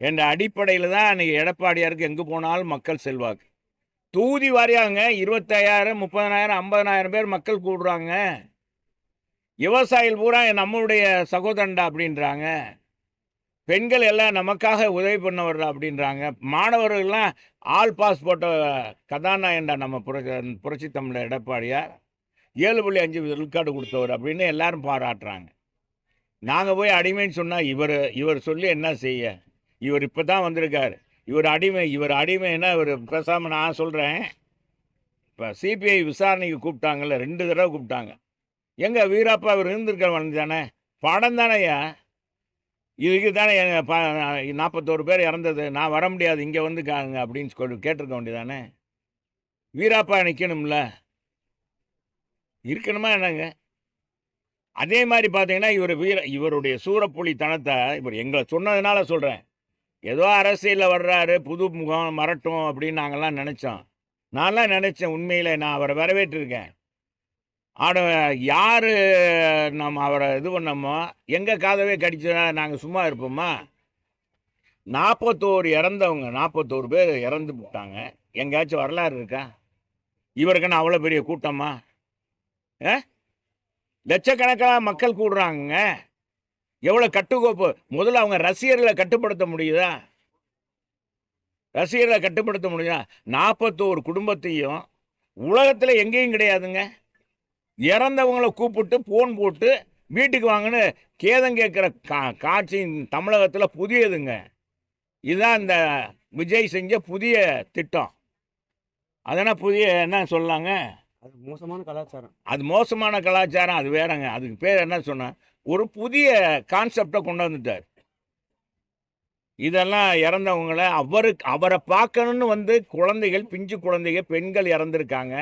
என்ற அடிப்படையில் தான் அன்றைக்கி எடப்பாடியாருக்கு எங்கே போனாலும் மக்கள் செல்வாக்கு. தொகுதி வாரியாங்க 25,000 30,000 50,000 பேர் மக்கள் கூடுறாங்க. விவசாயிகள் பூரா நம்மளுடைய சகோதரன்டா அப்படின்றாங்க. பெண்கள் எல்லாம் நமக்காக உதவி பண்ணவர்டா அப்படின்றாங்க. மாணவர்கள்லாம் ஆல் பாஸ் போட்ட கதாநாயகன்டா நம்ம புரட்சி தமிழர் எடப்பாடியார். 7.5 விழுக்காடு கொடுத்தவர் அப்படின்னு எல்லாரும் பாராட்டுறாங்க. நாங்கள் போய் அடிமைன்னு சொன்னால் இவர் சொல்லி என்ன செய்ய? இவர் இப்போ தான் வந்திருக்கார். இவர் அடிமைன்னா இவர் பேசாமல் நான் சொல்கிறேன். இப்போ சிபிஐ விசாரணைக்கு கூப்பிட்டாங்கல்ல, 2 தடவை கூப்பிட்டாங்க. எங்க வீராப்பா இவர் இருந்திருக்க தானே, படம் தானேயா. இதுக்கு தானே 41 பேர் இறந்தது, நான் வர முடியாது இங்கே வந்துக்காங்க அப்படின்னு சொல்லி கேட்டிருக்க வேண்டியதானே. வீராப்பா நிற்கணும்ல, இருக்கணுமா என்னங்க? அதே மாதிரி பார்த்தீங்கன்னா இவருடைய சூரப்புலி தனத்தை இவர் எங்களை சொன்னதுனால சொல்கிறேன். ஏதோ அரசியலில் வர்றாரு, புது முகம் மறட்டும் அப்படின்னு நாங்கள்லாம் நினச்சோம். நான்லாம் நினச்சேன், உண்மையில் நான் அவரை வரவேற்றிருக்கேன். ஆனால் யார் நம்ம அவரை இது பண்ணோமோ எங்கள் காதவே கடிச்சா நாங்கள் சும்மா இருப்போமா? 41 இறந்தவங்க, 41 பேர் இறந்து போட்டாங்க. எங்கேயாச்சும் வரலாறு இருக்கா? இவருக்குன்னு அவ்வளோ பெரிய கூட்டமா? லட்சக்கணக்கான மக்கள் கூடுறாங்க. எவ்வளோ கட்டுக்கோப்பு. முதல்ல அவங்க ரசிகர்களை கட்டுப்படுத்த முடியுதா? ரசிகர்களை கட்டுப்படுத்த முடியுதா? 41 குடும்பத்தையும் உலகத்தில் எங்கேயும் கிடையாதுங்க. இறந்தவங்களை கூப்பிட்டு ஃபோன் போட்டு வீட்டுக்கு வாங்கன்னு கேதம் கேட்குற காட்சி தமிழகத்தில் புதியதுங்க. இதுதான் இந்த விஜய் செஞ்ச புதிய திட்டம். அதனால் புதிய என்ன சொல்லலாங்க? அது மோசமான கலாச்சாரம். அது மோசமான கலாச்சாரம், அது வேறங்க. அதுக்கு பேர் என்ன சொன்ன, ஒரு புதிய கான்செப்டை கொண்டு வந்துட்டார். இதெல்லாம் இறந்தவங்கள அவரை பார்க்கணுன்னு வந்து குழந்தைகள், பிஞ்சு குழந்தைகள், பெண்கள் இறந்துருக்காங்க.